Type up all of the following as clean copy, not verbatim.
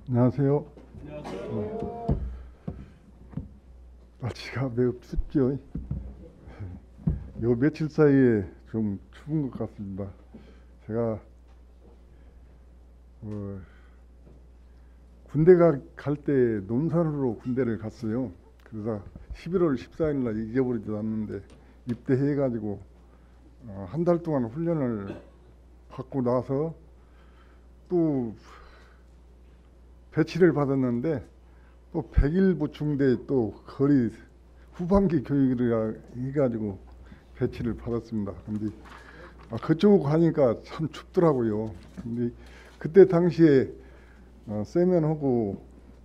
안녕하세요. 안녕하세요. 날씨가 매우 춥죠. 요 며칠 사이에 좀 추운 것 같습니다. 제가 어, 군대 갈 때 논산으로 군대를 갔어요. 그래서 11월 14일 날 잊어버리지도 않는데 입대해가지고 한 달 동안 훈련을 받고 나서 또 배치를 받았는데 또 100일 보충대 또 거리 후반기 교육을 해가지고 배치를 받았습니다. 근데 그쪽 가니까 참 춥더라고요. 근데 그때 당시에 세면하고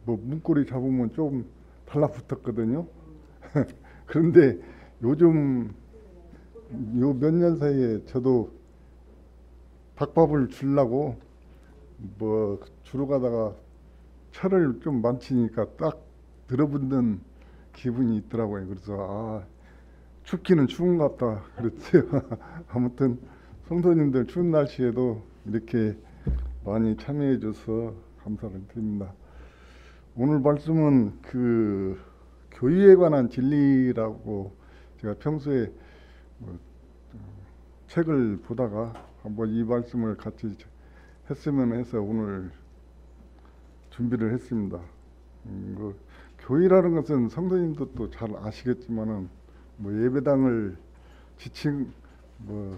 뭐 문고리 잡으면 좀 달라붙었거든요. 그런데 요즘 요 몇 년 사이에 저도 닭밥을 주려고 뭐 주로 가다가 철을 좀 만지니까 딱 들어붙는 기분이 있더라고요. 그래서 춥기는 추운 것 같다 그랬어요. 아무튼 성도님들 추운 날씨에도 이렇게 많이 참여해 줘서 감사를 드립니다. 오늘 말씀은 그 교회에 관한 진리라고 제가 평소에 뭐 책을 보다가 한번 이 말씀을 같이 했으면 해서 오늘 준비를 했습니다. 교회라는 것은 성도님도 잘 아시겠지만은 뭐 예배당을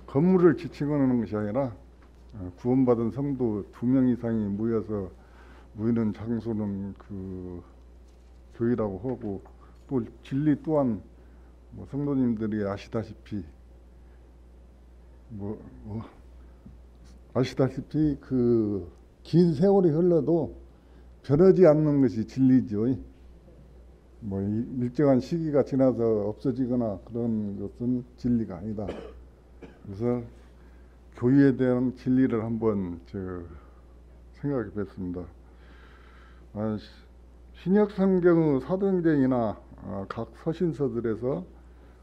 건물을 지칭하는 것이 아니라 구원받은 성도 2명 이상이 모여서 모이는 장소는 그 교회라고 하고, 또 진리 또한 뭐 성도님들이 아시다시피 그 긴 세월이 흘러도 변하지 않는 것이 진리죠. 뭐 일정한 시기가 지나서 없어지거나 그런 것은 진리가 아니다. 그래서 교회에 대한 진리를 한번 생각해 봤습니다. 신약 성경의 사도행전이나 각 서신서들에서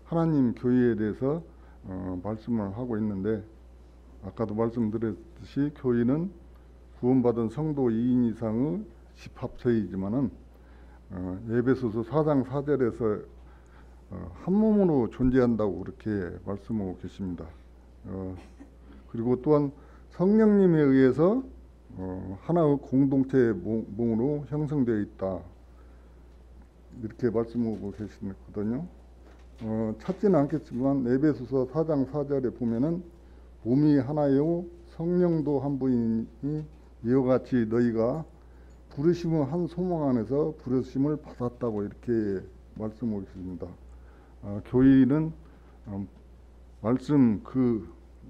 하나님 교회에 대해서 말씀을 하고 있는데, 아까도 말씀드렸듯이 교회는 구원받은 성도 2인 이상의 집합체이지만은 에베소서 4장 4절에서 한 몸으로 존재한다고 그렇게 말씀하고 계십니다. 그리고 또한 성령님에 의해서 하나의 공동체 몸으로 형성되어 있다, 이렇게 말씀하고 계시거든요. 찾지는 않겠지만 에베소서 4장 4절에 보면은 몸이 하나요 성령도 한 분이니 이와 같이 너희가 부르심의 한 소망 안에서 부르심을 받았다고 이렇게 말씀하고 있습니다. 교회는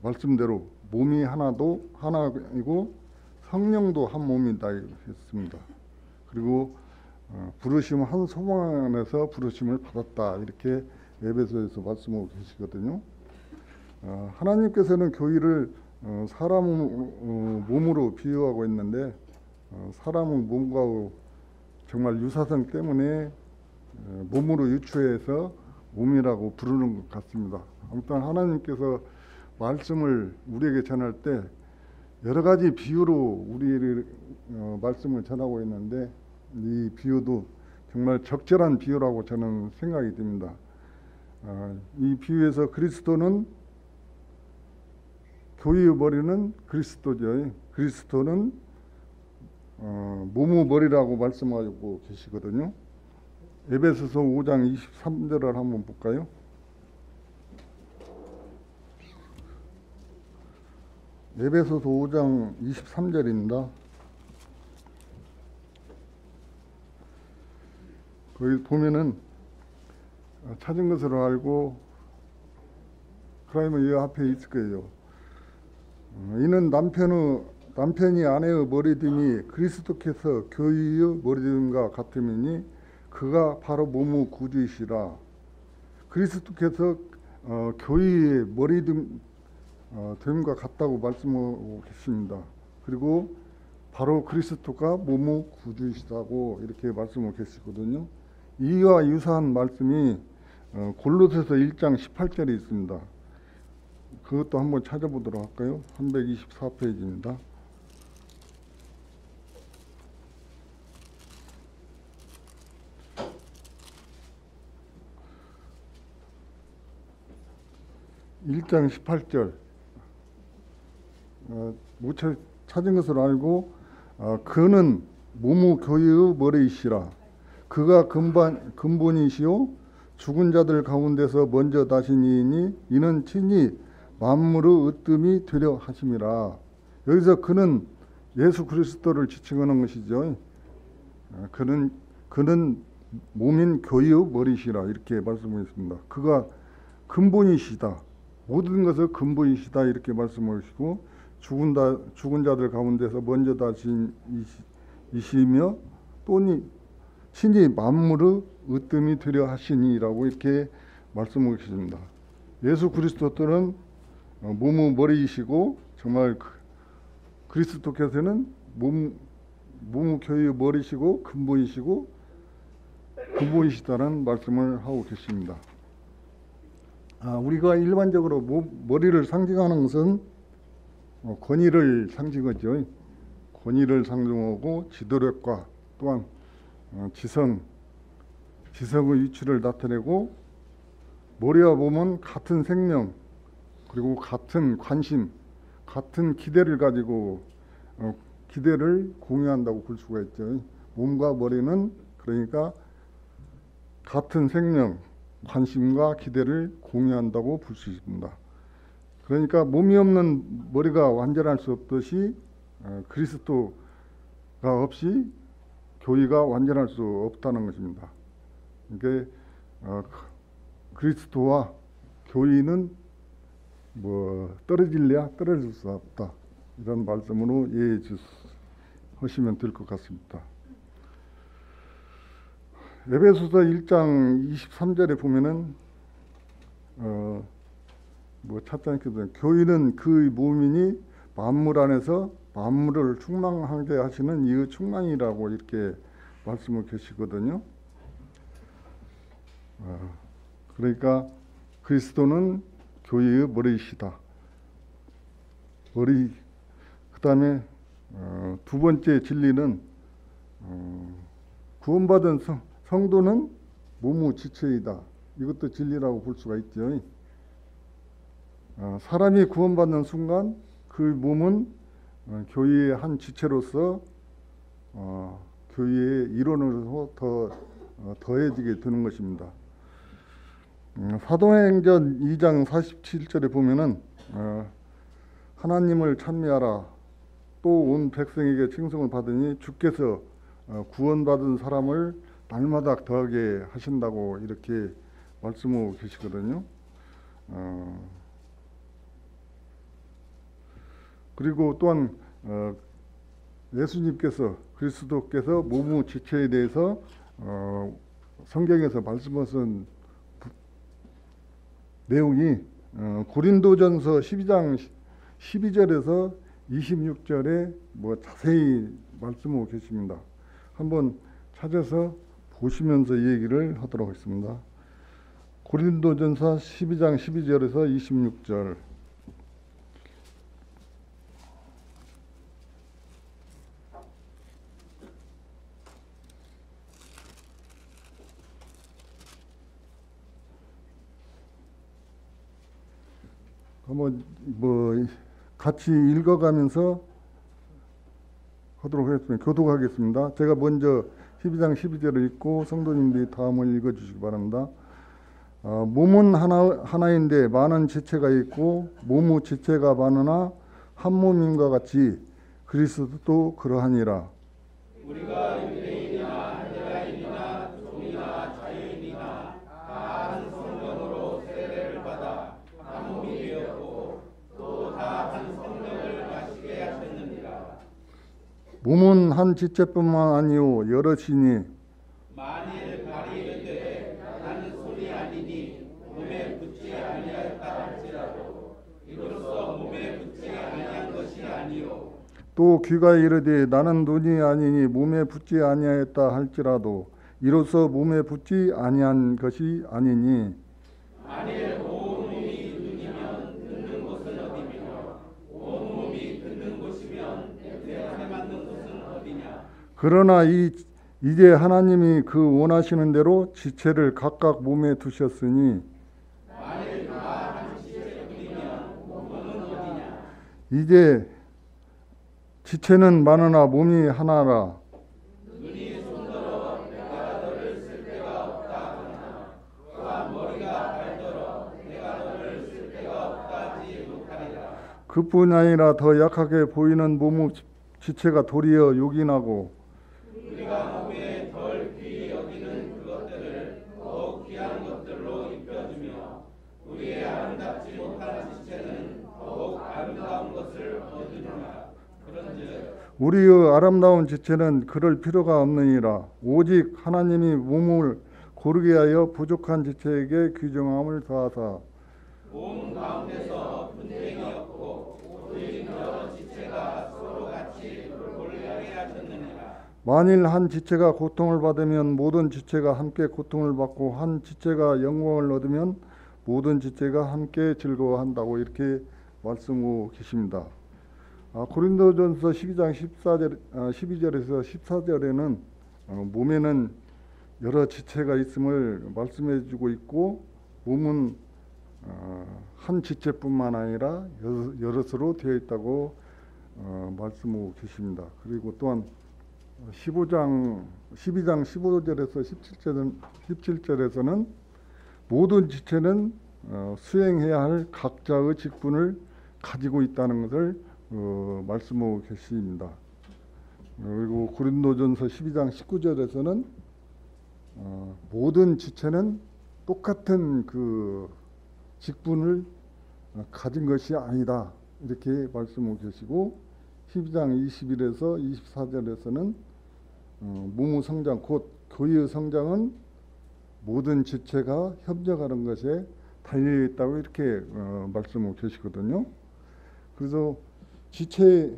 말씀대로 몸이 하나이고 성령도 한 몸이다 했습니다. 그리고 부르심 한 소망 안에서 부르심을 받았다, 이렇게 에베소에서 말씀하고 계시거든요. 하나님께서는 교회를 사람 몸으로 비유하고 있는데, 사람은 몸과 정말 유사성 때문에 몸으로 유추해서 몸이라고 부르는 것 같습니다. 아무튼 하나님께서 말씀을 우리에게 전할 때 여러 가지 비유로 우리를 말씀을 전하고 있는데, 이 비유도 정말 적절한 비유라고 저는 생각이 듭니다. 이 비유에서 그리스도는, 교회의 머리는 그리스도죠. 그리스도는 몸의 머리라고 말씀하고 계시거든요. 에베소서 5장 23절을 한번 볼까요? 에베소서 5장 23절입니다. 거기 보면은 찾은 것으로 알고 그러면 이 앞에 있을 거예요. 이는 남편이 아내의 머리됨이 그리스도께서 교회의 머리됨과 같음이니 그가 바로 몸의 구주이시라. 그리스도께서 교회의 머리됨과 같다고 말씀하고 계십니다. 그리고 바로 그리스도가 몸의 구주이시다고 이렇게 말씀하고 계시거든요. 이와 유사한 말씀이 골로새서 1장 18절에 있습니다. 그것도 한번 찾아보도록 할까요? 324페이지입니다. 1장 18절 무채 찾은 것으로 알고 그는 무무교회의 머리이시라. 그가 근본이시요 죽은 자들 가운데서 먼저 나신 이이니 이는 친히 만물의 으뜸이 되려 하심이라. 여기서 그는 예수 그리스도를 지칭하는 것이죠. 그는 몸인 교회의 머리시라 이렇게 말씀하셨습니다. 그가 근본이시다. 모든 것의 근본이시다 이렇게 말씀하시고 죽은 자들 가운데서 먼저 다신 이시며 또 친히 만물의 으뜸이 되려 하시니라고 이렇게 말씀하십니다. 예수 그리스도는 몸의 머리이시고 정말 그리스도께서는 몸의 교회의 머리시고 근본이시다는 말씀을 하고 계십니다. 우리가 일반적으로 머리를 상징하는 것은 권위를 상징하죠. 권위를 상징하고 지도력과 또한 지성의 위치를 나타내고 머리와 몸은 같은 생명 그리고 같은 관심, 같은 기대를 가지고 기대를 공유한다고 볼 수가 있죠. 몸과 머리는 그러니까 같은 생명, 관심과 기대를 공유한다고 볼 수 있습니다. 그러니까 몸이 없는 머리가 완전할 수 없듯이 그리스도가 없이 교회가 완전할 수 없다는 것입니다. 이게 그리스도와 교회는 떨어질래야 떨어질 수 없다. 이런 말씀으로 이해해 주시면 될 것 같습니다. 에베소서 1장 23절에 보면은 찾지 않겠어요. 교회는 그의 몸이니 만물 안에서 만물을 충만하게 하시는 이의 충만이라고 이렇게 말씀을 계시거든요. 그러니까 그리스도는 교회의 머리이시다. 그 다음에 두 번째 진리는 구원받은 성도는 몸의 지체이다. 이것도 진리라고 볼 수가 있죠. 사람이 구원받는 순간 그 몸은 교회의 한 지체로서 교회의 일원으로서 더해지게 되는 것입니다. 사도행전 2장 47절에 보면은 하나님을 찬미하라 또 온 백성에게 칭송을 받으니 주께서 구원받은 사람을 날마다 더하게 하신다고 이렇게 말씀하고 계시거든요. 그리고 또한 예수님께서 그리스도께서 몸의 지체에 대해서 성경에서 말씀하신 내용이 고린도전서 12장 12절에서 26절에 자세히 말씀하고 계십니다. 한번 찾아서 보시면서 얘기를 하도록 하겠습니다. 고린도전서 12장 12절에서 26절. 한번 같이 읽어가면서 하도록 하겠습니다. 교독하겠습니다. 제가 먼저 12장 12절을 읽고 성도님들이 다음을 읽어주시기 바랍니다. 몸은 하나인데 많은 지체가 있고 몸의 지체가 많으나 한 몸임과 같이 그리스도도 그러하니라. 우리가 유대인이나 헬라인이나 종이나 자유인이나 다 한 성령으로 세례를 받아 한 몸이 되었고 또 다 한 성령을 마시게 하셨느니라. 몸은 한 지체뿐만 아니요 여럿이니 만일 발이 이르되 나는 손이 아니니 몸에 붙지 아니하였다 할지라도 이로써 몸에 붙지 아니한 것이 아니요 또 귀가 이르되 나는 눈이 아니니 몸에 붙지 아니하였다 할지라도 이로써 몸에 붙지 아니한 것이 아니니 만일 온 몸이 눈이면 듣는 곳은 어디며 온 몸이 듣는 곳이면 냄새 맡는 곳은 어디냐. 그러나 이제 하나님이 그 원하시는 대로 지체를 각각 몸에 두셨으니 만일 다 한 지체뿐이면 이제 지체는 많으나 몸이 하나라. 눈이 손더러 내가 너를 쓸 데가 없다 하나 또한 머리가 발더러 내가 너를 쓸 데가 없다 하지 못하리라. 그뿐 아니라 더 약하게 보이는 몸의 지체가 도리어 요긴하고 우리가 몸에 덜 귀히 여기는 그것들을 더욱 귀한 것들로 입혀주며 우리의 아름답지 못한 지체는 더욱 아름다운 것을 얻으리라. 그런즉 우리의 아름다운 지체는 그럴 필요가 없느니라. 오직 하나님이 몸을 고르게 하여 부족한 지체에게 귀중함을 더하사 몸 가운데서 분쟁이 없고 오직 여러 지체가 서로 같이 골고루하게 하셨느니라. 만일 한 지체가 고통을 받으면 모든 지체가 함께 고통을 받고 한 지체가 영광을 얻으면 모든 지체가 함께 즐거워한다고 이렇게 말씀하고 계십니다. 고린도전서 12장 12절에서 14절에는 몸에는 여러 지체가 있음을 말씀해 주고 있고 몸은 한 지체뿐만 아니라 여럿으로 되어 있다고 말씀하고 계십니다. 그리고 또한 12장 15절에서 17절에서는 모든 지체는 수행해야 할 각자의 직분을 가지고 있다는 것을 말씀하고 계십니다. 그리고 고린도전서 12장 19절에서는 모든 지체는 똑같은 그 직분을 가진 것이 아니다 이렇게 말씀하고 계시고 12장 21에서 24절에서는 몸의 성장 곧 교회의 성장은 모든 지체가 협력하는 것에 달려 있다고 이렇게 말씀하고 계시거든요. 그래서 지체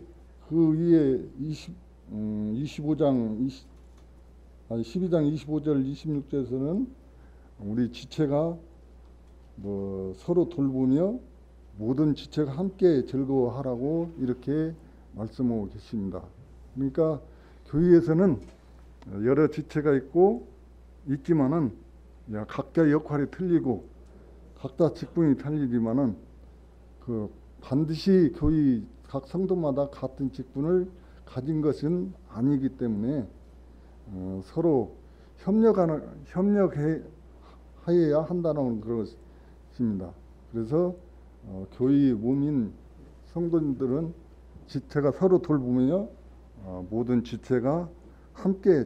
그 위에 12장 25절 26절에서는 우리 지체가 서로 돌보며 모든 지체가 함께 즐거워하라고 이렇게 말씀하고 계십니다. 그러니까 교회에서는 여러 지체가 있지만은 각자 역할이 틀리고 각자 직분이 틀리지만은 그 반드시 교회 각 성도마다 같은 직분을 가진 것은 아니기 때문에 서로 협력해야 한다는 것입니다. 그래서 교회 몸인 성도님들은 지체가 서로 돌보며 모든 지체가 함께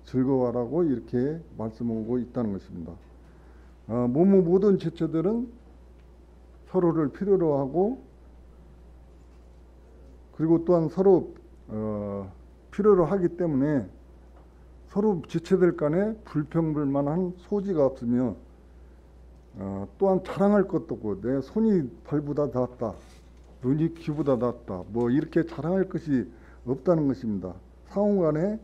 즐거워하라고 이렇게 말씀하고 있다는 것입니다. 몸의 모든 지체들은 서로를 필요로 하고 그리고 또한 서로 필요로 하기 때문에 서로 지체들 간에 불평불만한 소지가 없으며 또한 자랑할 것도 없고 내 손이 발보다 낫다, 눈이 귀보다 낫다 이렇게 자랑할 것이 없다는 것입니다. 상호간에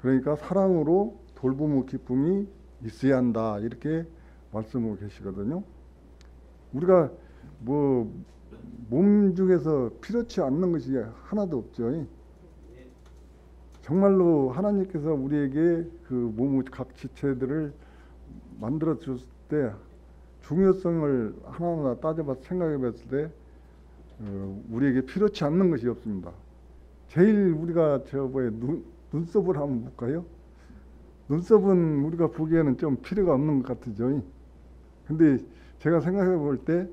그러니까 사랑으로 돌봄의 기쁨이 있어야 한다 이렇게 말씀하고 계시거든요. 우리가 몸 중에서 필요치 않는 것이 하나도 없죠. 정말로 하나님께서 우리에게 그 몸의 각 지체들을 만들어 줬을 때 중요성을 하나하나 따져봐서 생각해 봤을 때 우리에게 필요치 않는 것이 없습니다. 제일 우리가 눈썹을 한번 볼까요? 눈썹은 우리가 보기에는 좀 필요가 없는 것 같죠. 근데 제가 생각해 볼 때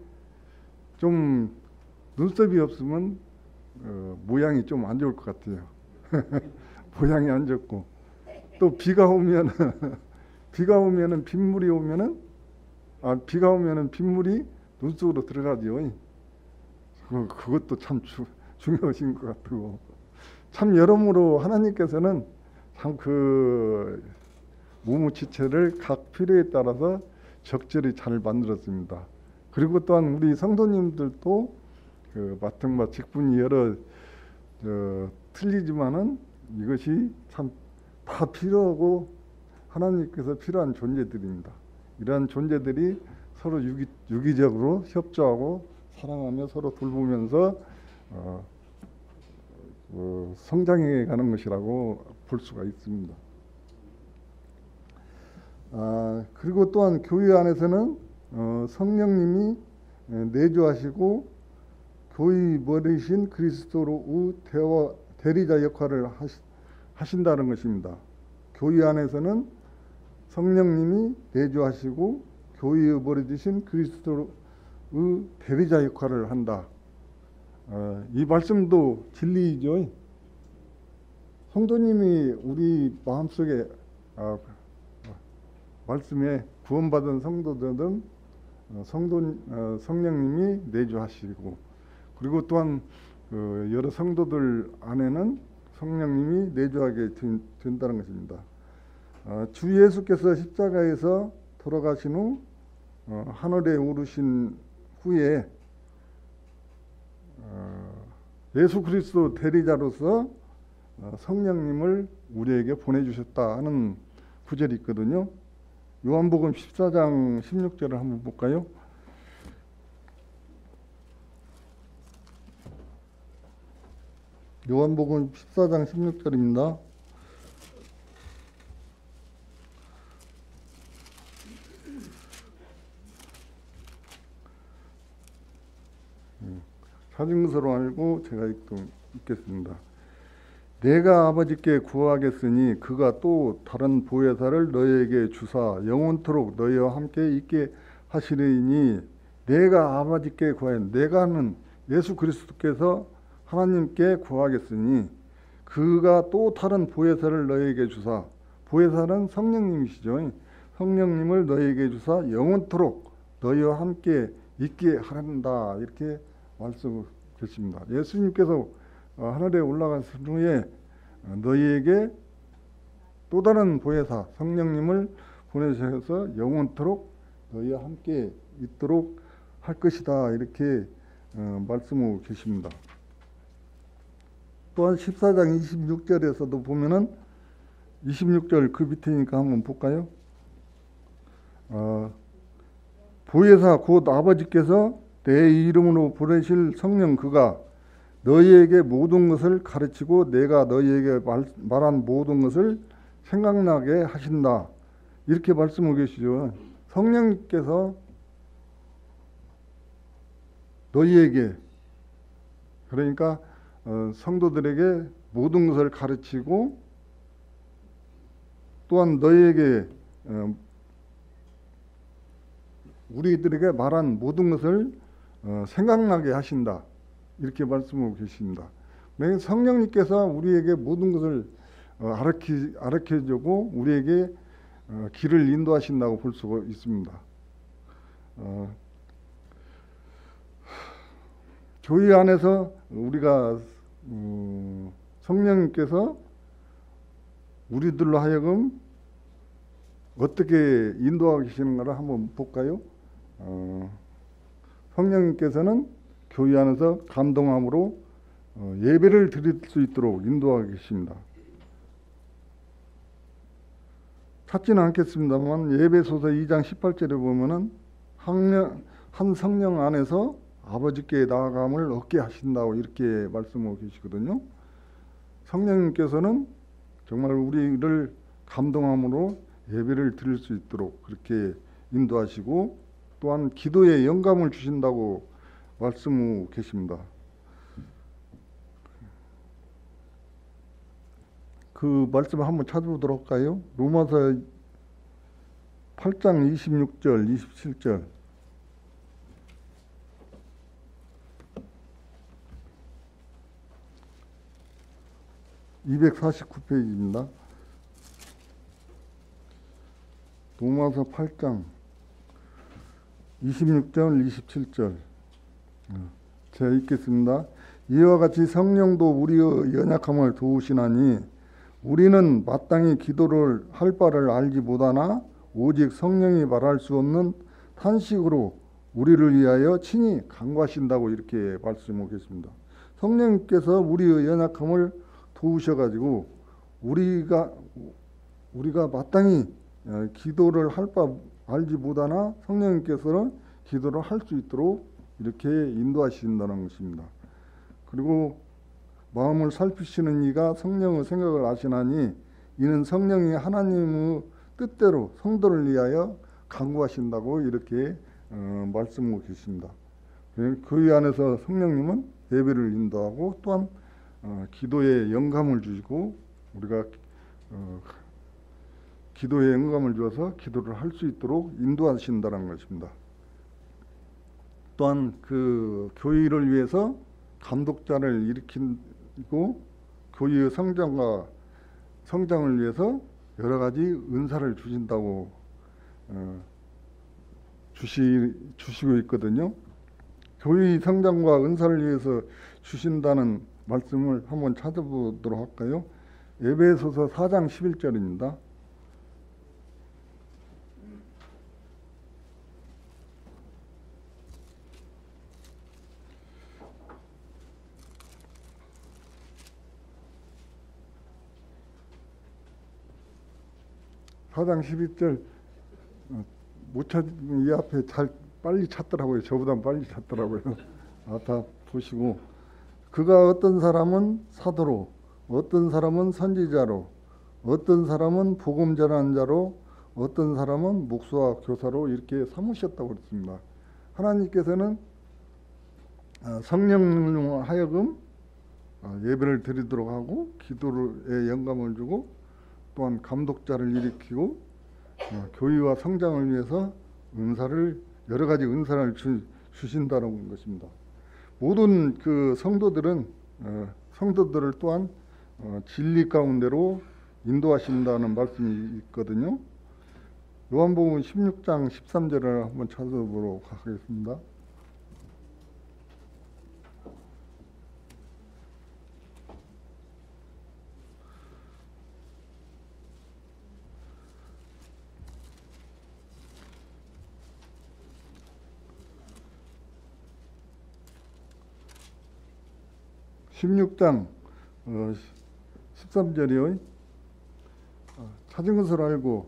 좀 눈썹이 없으면 모양이 좀 안 좋을 것 같아요. 모양이 안 좋고 또 비가 오면은 빗물이 오면은 비가 오면은 빗물이 눈 속으로 들어가죠. 그것도 참 중요하신 것 같고 참 여러모로 하나님께서는 참 그 몸의 지체를 각 필요에 따라서 적절히 잘 만들었습니다. 그리고 또한 우리 성도님들도 그 맡은 바 직분이 여러 틀리지만은 이것이 참 다 필요하고 하나님께서 필요한 존재들입니다. 이러한 존재들이 서로 유기적으로 협조하고 사랑하며 서로 돌보면서 성장해 가는 것이라고 볼 수가 있습니다. 그리고 또한 교회 안에서는 성령님이 내주하시고 교회 머리신 그리스도의 대리자 역할을 하신다는 것입니다. 교회 안에서는 성령님이 내주하시고 교회의 머리신 그리스도의 대리자 역할을 한다. 이 말씀도 진리이죠. 성도님이 우리 마음속에 말씀에 구원받은 성도들은 성령님이 내주하시고, 그리고 또한 여러 성도들 안에는 성령님이 내주하게 된다는 것입니다. 주 예수께서 십자가에서 돌아가신 후 하늘에 오르신 후에 예수 그리스도 대리자로서 성령님을 우리에게 보내주셨다 하는 구절이 있거든요. 요한복음 14장 16절을 한번 볼까요? 요한복음 14장 16절입니다. 찾은 것으로 알고 제가 읽겠습니다. 내가 아버지께 구하겠으니 그가 또 다른 보혜사를 너희에게 주사 영원토록 너희와 함께 있게 하시리니, 내가 아버지께 구하여, 내가는 예수 그리스도께서 하나님께 구하겠으니 그가 또 다른 보혜사를 너희에게 주사, 보혜사는 성령님이시죠. 성령님을 너희에게 주사 영원토록 너희와 함께 있게 하란다, 이렇게 말씀하셨습니다. 예수님께서 하늘에 올라가신 후에 너희에게 또 다른 보혜사 성령님을 보내셔서 영원토록 너희와 함께 있도록 할 것이다, 이렇게 말씀하고 계십니다. 또한 14장 26절에서도 보면은 26절 그 밑에니까 한번 볼까요? 보혜사 곧 아버지께서 내 이름으로 보내실 성령 그가 너희에게 모든 것을 가르치고 내가 너희에게 말한 모든 것을 생각나게 하신다, 이렇게 말씀하고 계시죠. 성령님께서 너희에게, 그러니까 성도들에게 모든 것을 가르치고 또한 너희에게 우리들에게 말한 모든 것을 생각나게 하신다, 이렇게 말씀하고 계십니다. 성령님께서 우리에게 모든 것을 가르쳐주고 우리에게 길을 인도하신다고 볼 수가 있습니다. 교회 안에서 우리가 성령님께서 우리들로 하여금 어떻게 인도하고 계시는가를 한번 볼까요? 성령님께서는 교회 안에서 감동함으로 예배를 드릴 수 있도록 인도하고 계십니다. 찾지는 않겠습니다만 예배소서 2장 18절에 보면은 한 성령 안에서 아버지께 나아감을 얻게 하신다고 이렇게 말씀하고 계시거든요. 성령님께서는 정말 우리를 감동함으로 예배를 드릴 수 있도록 그렇게 인도하시고 또한 기도에 영감을 주신다고 말씀하고 계십니다. 그 말씀을 한번 찾아보도록 할까요? 로마서 8장 26절, 27절. (249페이지입니다) 로마서 8장 26절, 27절. 제가 읽겠습니다. 이와 같이 성령도 우리의 연약함을 도우시나니 우리는 마땅히 기도를 할 바를 알지 못하나 오직 성령이 말할 수 없는 탄식으로 우리를 위하여 친히 간구하신다고 이렇게 말씀하고 계십니다. 성령님께서 우리의 연약함을 도우셔가지고 우리가 마땅히 기도를 할 바 알지 못하나 성령님께서는 기도를 할 수 있도록 이렇게 인도하신다는 것입니다. 그리고 마음을 살피시는 이가 성령의 생각을 아시나니 이는 성령이 하나님의 뜻대로 성도를 위하여 간구하신다고 이렇게 말씀하고 계십니다. 교회 안에서 성령님은 예배를 인도하고 또한 기도에 영감을 주시고 우리가 기도에 영감을 주어서 기도를 할 수 있도록 인도하신다는 것입니다. 또한 그 교회를 위해서 감독자를 일으키고 교회의 성장을 위해서 여러 가지 은사를 주신다고 주시고 있거든요. 교회의 성장과 은사를 위해서 주신다는 말씀을 한번 찾아보도록 할까요? 에베소서 4장 11절입니다. 사장 12절 못 찾으면 이 앞에 빨리 찾더라고요. 저보다 빨리 찾더라고요. 다 보시고 그가 어떤 사람은 사도로, 어떤 사람은 선지자로, 어떤 사람은 복음 전하는 자로, 어떤 사람은 목수와 교사로 이렇게 삼으셨다고 그랬습니다. 하나님께서는 성령으로 하여금 예배를 드리도록 하고 기도에 영감을 주고 또한 감독자를 일으키고 교회와 성장을 위해서 여러 가지 은사를 주신다는 것입니다. 모든 그 성도들을 또한 진리 가운데로 인도하신다는 말씀이 있거든요. 요한복음 16장 13절을 한번 찾아보도록 하겠습니다. (16장 13절이요) 찾은 것을 알고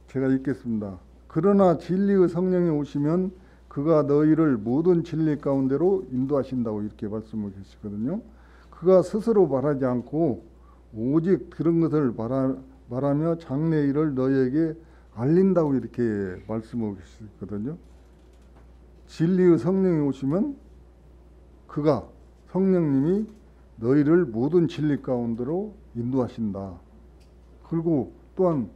제가 읽겠습니다. 그러나 진리의 성령이 오시면 그가 너희를 모든 진리 가운데로 인도하신다고 이렇게 말씀을 하시거든요. 그가 스스로 말하지 않고 오직 들은 것을 말하며 장래 일을 너희에게 알린다고 이렇게 말씀을 하시거든요. 진리의 성령이 오시면 그가 성령님이 너희를 모든 진리 가운데로 인도하신다. 그리고 또한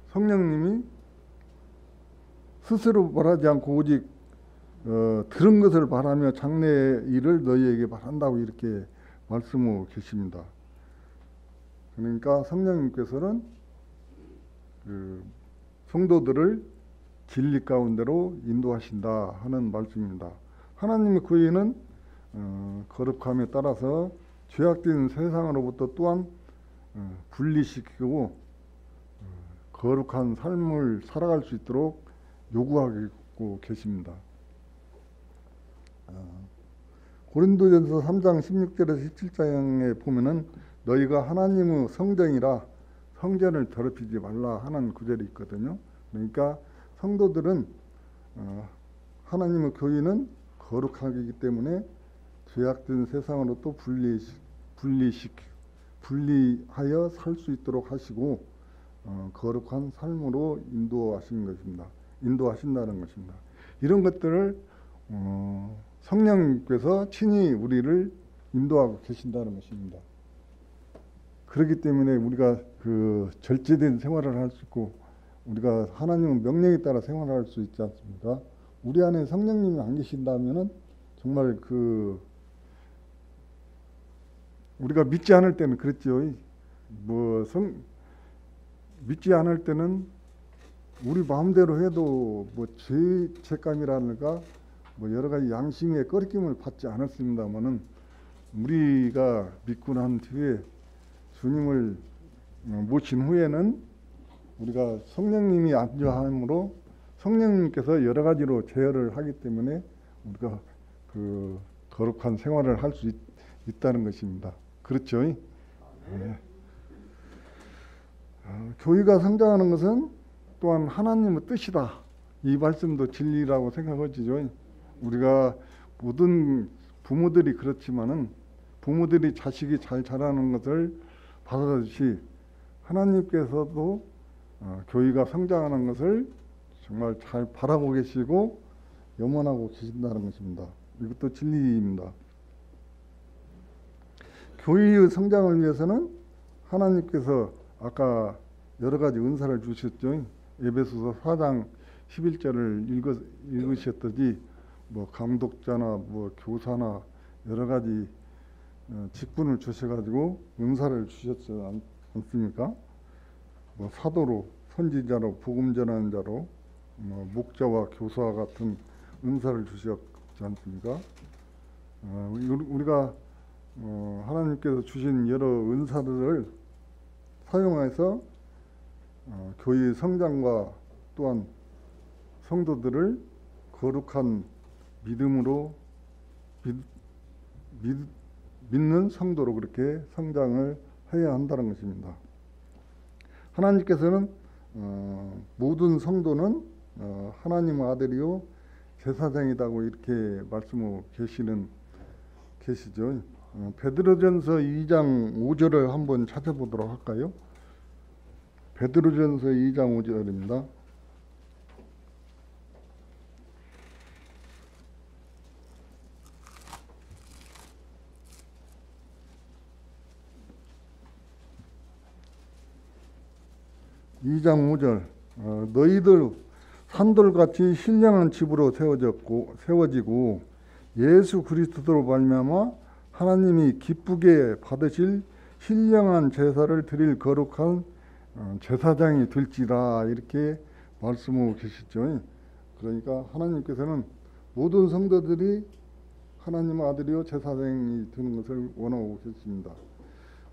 성령님이 스스로 말하지 않고 오직 들은 것을 말하며 장래의 일을 너희에게 말한다고 이렇게 말씀하고 계십니다. 그러니까 성령님께서는 그 성도들을 진리 가운데로 인도하신다 하는 말씀입니다. 하나님의 구의는 거룩함에 따라서 죄악된 세상으로부터 또한 분리시키고 거룩한 삶을 살아갈 수 있도록 요구하고 계십니다. 고린도전서 3장 16절에서 17장에 보면은 너희가 하나님의 성전이라 성전을 더럽히지 말라 하는 구절이 있거든요. 그러니까 성도들은 하나님의 교회는 거룩하기 때문에 죄악된 세상으로 또 분리하여 살 수 있도록 하시고 거룩한 삶으로 인도하신다는 것입니다. 이런 것들을 성령님께서 친히 우리를 인도하고 계신다는 것입니다. 그렇기 때문에 우리가 그 절제된 생활을 할 수 있고 우리가 하나님의 명령에 따라 생활할 수 있지 않습니까? 우리 안에 성령님이 안 계신다면은 정말 우리가 믿지 않을 때는 그랬죠. 믿지 않을 때는 우리 마음대로 해도 죄책감이라든가 여러 가지 양심의 꺼리낌을 받지 않았습니다만은 우리가 믿고 난 뒤에 주님을 모신 후에는 우리가 성령님이 안주함으로 성령님께서 여러 가지로 제어를 하기 때문에 우리가 그 거룩한 생활을 할 수 있다는 것입니다. 그렇죠? 네. 교회가 성장하는 것은 또한 하나님의 뜻이다. 이 말씀도 진리라고 생각하지요. 우리가 모든 부모들이 그렇지만은 부모들이 자식이 잘 자라는 것을 받아주시 하나님께서도 교회가 성장하는 것을 정말 잘 바라고 계시고 염원하고 계신다는 것입니다. 이것도 진리입니다. 교회의 성장을 위해서는 하나님께서 아까 여러 가지 은사를 주셨죠. 에베소서 4장 11절을 읽으셨듯이 뭐 감독자나 뭐 교사나 여러 가지 직분을 주셔가지고 은사를 주셨지 않습니까? 뭐 사도로, 선지자로, 복음 전하는 자로, 뭐 목자와 교사와 같은 은사를 주셨지 않습니까? 우리가 하나님께서 주신 여러 은사들을 사용해서 교회의 성장과 또한 성도들을 거룩한 믿음으로 믿는 성도로 그렇게 성장을 해야 한다는 것입니다. 하나님께서는 모든 성도는 하나님의 아들이요 제사장이라고 이렇게 말씀하고 계시죠. 베드로전서 2장 5절을 한번 찾아보도록 할까요? 베드로전서 2장 5절입니다. 이 장 5절 너희들 산돌같이 신령한 집으로 세워지고 예수 그리스도로 말미암아 하나님이 기쁘게 받으실 신령한 제사를 드릴 거룩한 제사장이 될지라 이렇게 말씀하고 계시죠. 그러니까 하나님께서는 모든 성도들이 하나님의 아들이요 제사장이 되는 것을 원하고 계십니다.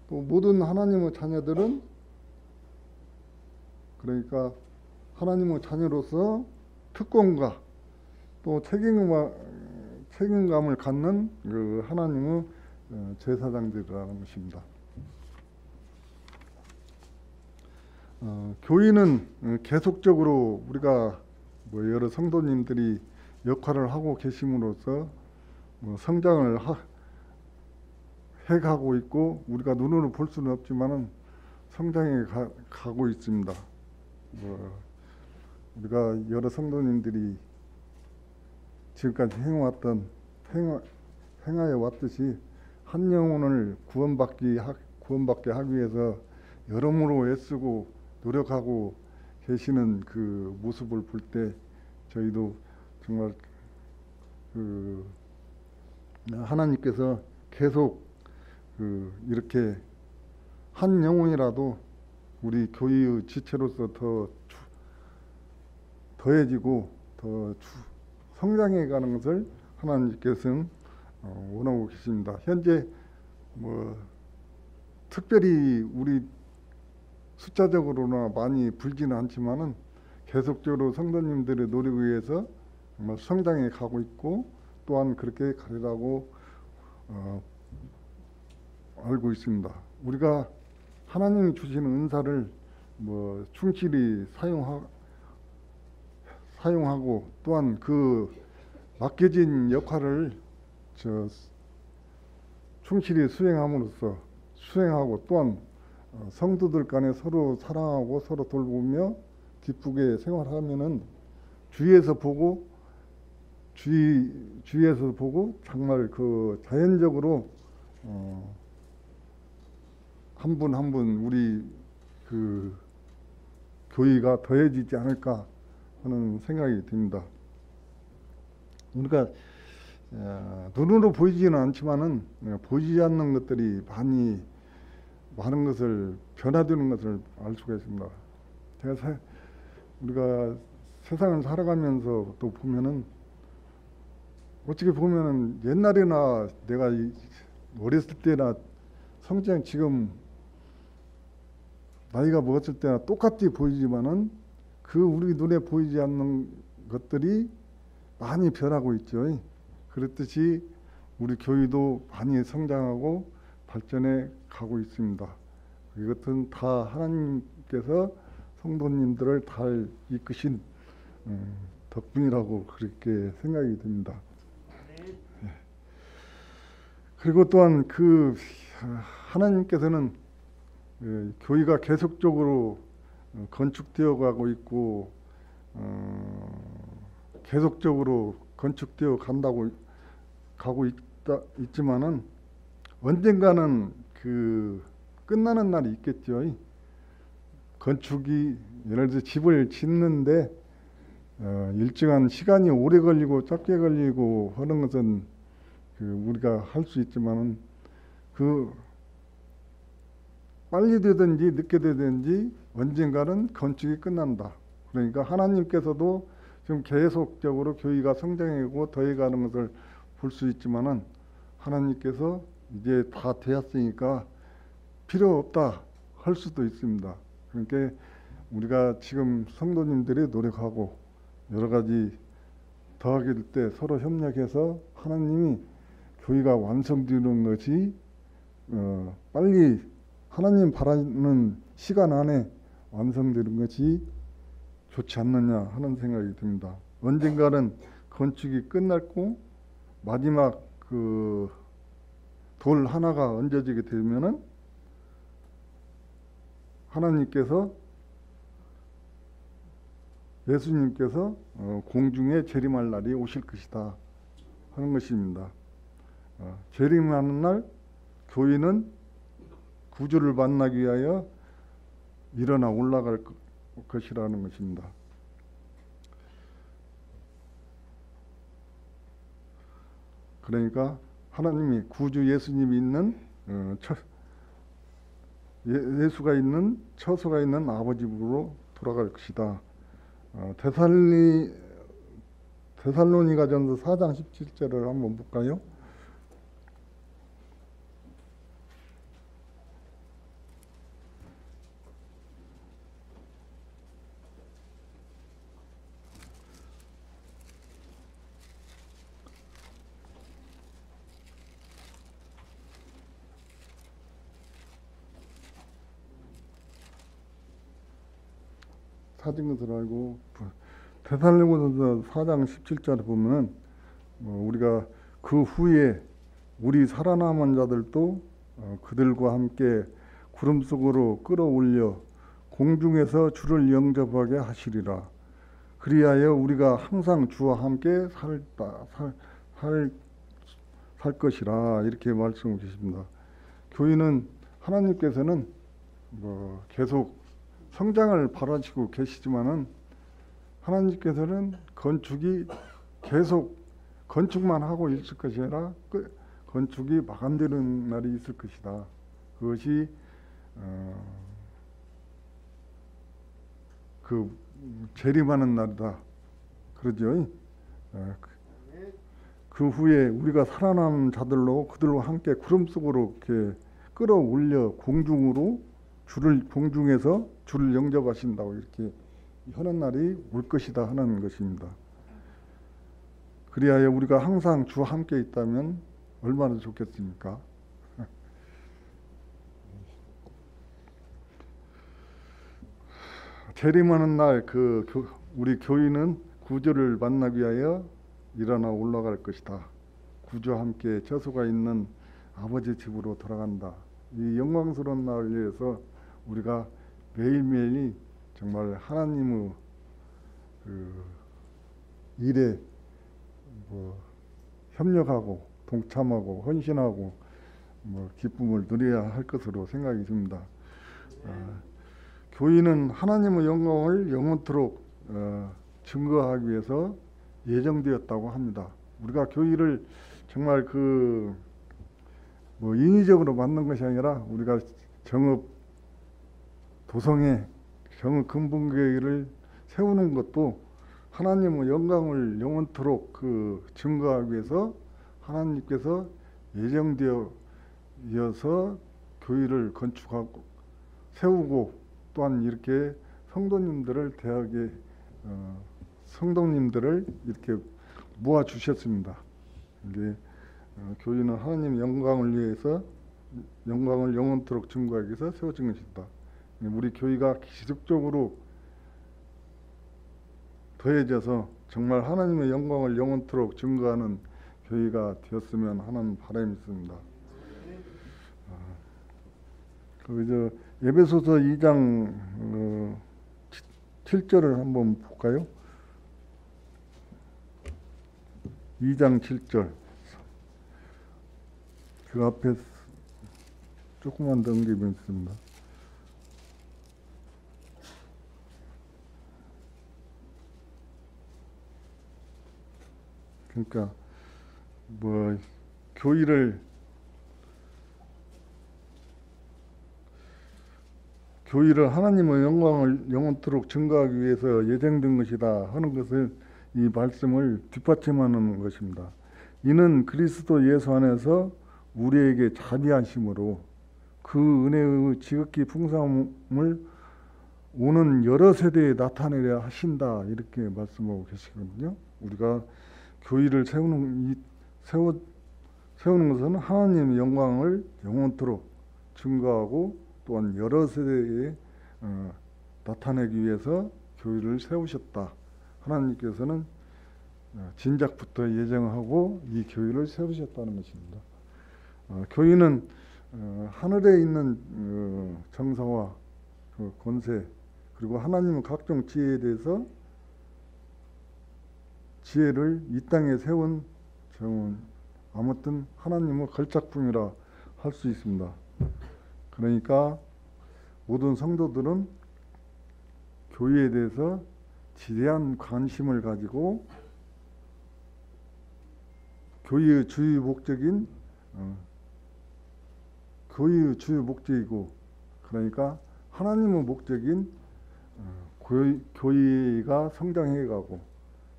또 모든 하나님의 자녀들은 그러니까 하나님의 자녀로서 특권과 또 책임감을 갖는 그 하나님의 제사장들이라는 것입니다. 교회는 계속적으로 우리가 뭐 여러 성도님들이 역할을 하고 계심으로써 뭐 성장을 해가고 있고 우리가 눈으로 볼 수는 없지만은 성장해 가고 있습니다. 우리가 여러 성도님들이 지금까지 행하여 왔듯이 한 영혼을 구원받게 하기 위해서 여러모로 애쓰고 노력하고 계시는 그 모습을 볼 때 저희도 정말 그 하나님께서 계속 이렇게 한 영혼이라도 우리 교회의 지체로서 더해지고 더 성장해 가는 것을 하나님께서는 원하고 계십니다. 현재 뭐 특별히 우리 숫자적으로나 많이 불지는 않지만은 계속적으로 성도님들의 노력에 의해서 정말 성장해 가고 있고 또한 그렇게 가리라고 알고 있습니다. 우리가 하나님이 주시는 은사를 뭐 충실히 사용하고 또한 그 맡겨진 역할을 충실히 수행하고 또한 성도들 간에 서로 사랑하고 서로 돌보며 기쁘게 생활하면은 주위에서 보고 정말 그 자연적으로 한 분 한 분 우리 그 교회가 더해지지 않을까 하는 생각이 듭니다. 우리가 눈으로 보이지는 않지만은 보이지 않는 것들이 많은 것을 변화되는 것을 알 수가 있습니다. 우리가 세상을 살아가면서 또 보면은 어떻게 보면은 옛날에나 내가 어렸을 때나 성장 지금 나이가 먹었을 때나 똑같이 보이지만은 그 우리 눈에 보이지 않는 것들이 많이 변하고 있죠. 그렇듯이 우리 교회도 많이 성장하고 발전해 가고 있습니다. 이것은 다 하나님께서 성도님들을 잘 이끄신 덕분이라고 그렇게 생각이 듭니다. 그리고 또한 그 하나님께서는 교회가 계속적으로 건축되어 가고 있고 계속적으로 건축되어 가고 있지만은 언젠가는 그 끝나는 날이 있겠죠. 건축이 예를 들어 집을 짓는데 일정한 시간이 오래 걸리고 짧게 걸리고 하는 것은 우리가 할 수 있지만은 그 빨리 되든지 늦게 되든지 언젠가는 건축이 끝난다. 그러니까 하나님께서도 지금 계속적으로 교회가 성장하고 더해가는 것을 볼 수 있지만은 하나님께서 이제 다 되었으니까 필요 없다 할 수도 있습니다. 그러니까 우리가 지금 성도님들이 노력하고 여러 가지 더하게 될 때 서로 협력해서 하나님이 교회가 완성되는 것이 빨리 하나님 바라는 시간 안에 완성되는 것이 좋지 않느냐 하는 생각이 듭니다. 언젠가는 건축이 끝났고 마지막 그 돌 하나가 얹어지게 되면은 하나님께서 예수님께서 공중에 재림할 날이 오실 것이다 하는 것입니다. 재림하는 날 교회는 구주를 만나기 위하여 일어나 올라갈 것이라는 것입니다. 그러니까 하나님이 구주 예수님이 있는 예수가 있는 처소가 있는 아버지 집으로 돌아갈 것이다. 데살로니가전서 4장 17절을 한번 볼까요? 사진 것을 알고 데살로니가전서 4장 17절에 보면은 우리가 그 후에 우리 살아남은 자들도 그들과 함께 구름 속으로 끌어올려 공중에서 주를 영접하게 하시리라. 그리하여 우리가 항상 주와 함께 살 것이라 이렇게 말씀을 주십니다. 교회는 하나님께서는 계속 성장을 바라시고 계시지만은 하나님께서는 건축이 계속 건축만 하고 있을 것이 아니라 건축이 마감되는 날이 있을 것이다. 그것이 그 재림하는 날이다. 그러죠. 그 후에 우리가 살아남은 자들로 그들과 함께 구름 속으로 이렇게 끌어올려 공중에서 주를 영접하신다고 이렇게 하는 날이 올 것이다 하는 것입니다. 그리하여 우리가 항상 주와 함께 있다면 얼마나 좋겠습니까? 재림하는 날 우리 교인은 구주를 만나기 위하여 일어나 올라갈 것이다. 구주와 함께 처소가 있는 아버지 집으로 돌아간다. 이 영광스러운 날을 위해서 우리가 매일매일이 정말 하나님의 일에 협력하고 동참하고 헌신하고 기쁨을 누려야 할 것으로 생각이 듭니다. 교인은 하나님의 영광을 영원토록 증거하기 위해서 예정되었다고 합니다. 우리가 교회를 정말 인위적으로 만든 것이 아니라 우리가 정읍 도성에 정읍 근본교회를 세우는 것도 하나님의 영광을 영원토록 증거하기 위해서 하나님께서 예정되어서 교회를 건축하고 세우고 또한 이렇게 성도님들을 이렇게 모아 주셨습니다. 이게 교회는 하나님 영광을 위해서 영광을 영원토록 증거하기 위해서 세워진 것이다. 우리 교회가 지속적으로 더해져서 정말 하나님의 영광을 영원토록 증거하는 교회가 되었으면 하는 바람이 있습니다. 에베소서 2장 7절을 한번 볼까요? 2장 7절 그 앞에 조금만 더 언급이 있습니다. 그러니까 뭐 교회를 하나님의 영광을 영원토록 증거하기 위해서 예정된 것이다 하는 것을 이 말씀을 뒷받침하는 것입니다. 이는 그리스도 예수 안에서 우리에게 자비하심으로 그 은혜의 지극히 풍성함을 오는 여러 세대에 나타내려 하신다 이렇게 말씀하고 계시거든요. 우리가 교회를 세우는 것은 하나님의 영광을 영원토록 증거하고 또한 여러 세대에 나타내기 위해서 교회를 세우셨다. 하나님께서는 진작부터 예정하고 이 교회를 세우셨다는 것입니다. 교회는 하늘에 있는 정사와 그 권세 그리고 하나님의 각종 지혜에 대해서 지혜를 이 땅에 세운 아무튼 하나님의 걸작품이라 할 수 있습니다. 그러니까 모든 성도들은 교회에 대해서 지대한 관심을 가지고 교회의 주요 목적이고 그러니까 하나님의 목적인 교회가 성장해가고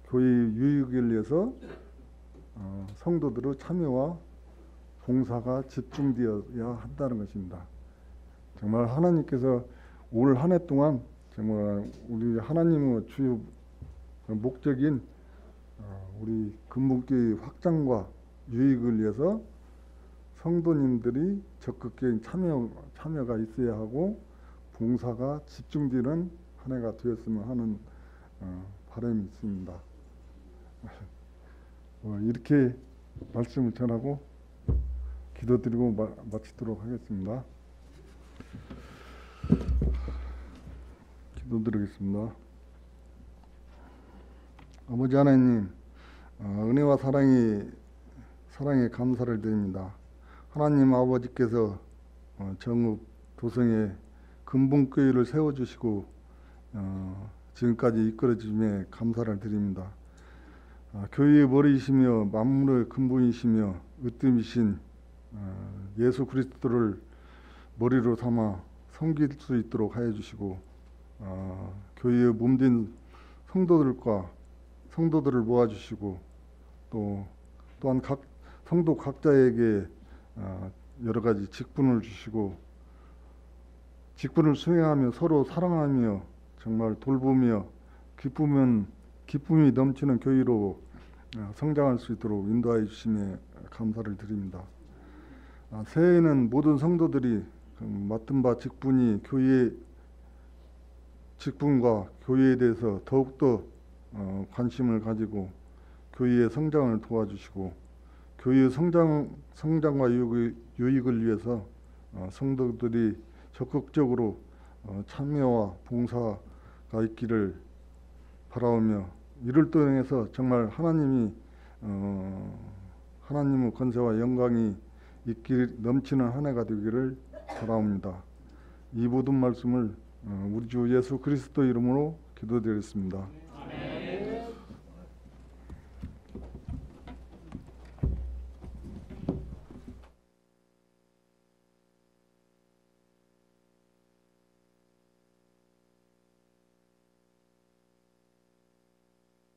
교회의 유익을 위해서 성도들의 참여와 봉사가 집중되어야 한다는 것입니다. 정말 하나님께서 올 한 해 동안 정말 우리 하나님의 주요 목적인 우리 근본교회 확장과 유익을 위해서 성도님들이 적극적인 참여가 있어야 하고 봉사가 집중되는 한 해가 되었으면 하는 바람이 있습니다. 이렇게 말씀을 전하고 기도드리고 마치도록 하겠습니다. 기도드리겠습니다. 아버지 하나님, 은혜와 사랑에 감사를 드립니다. 하나님 아버지께서 정읍 도성에 근본교회를 세워주시고 지금까지 이끌어주심에 감사를 드립니다. 교회의 머리이시며 만물의 근본이시며 으뜸이신 예수 그리스도를 머리로 삼아 섬길 수 있도록 하여 주시고 교회의 몸된 성도들을 모아주시고 또한 각 성도 각자에게 여러 가지 직분을 주시고 직분을 수행하며 서로 사랑하며 정말 돌보며 기쁨이 넘치는 교회로 성장할 수 있도록 인도하여 주심에 감사를 드립니다. 새해에는 모든 성도들이 맡은 바 직분이 교회의 직분과 교회에 대해서 더욱더 관심을 가지고 교회의 성장을 도와주시고 교회의 성장과 유익을 위해서 성도들이 적극적으로 참여와 봉사가 있기를 바라오며 이를 통해서 정말 하나님의 권세와 영광이 넘치는 한 해가 되기를 바라옵니다. 이 모든 말씀을 우리 주 예수 그리스도 이름으로 기도드리겠습니다.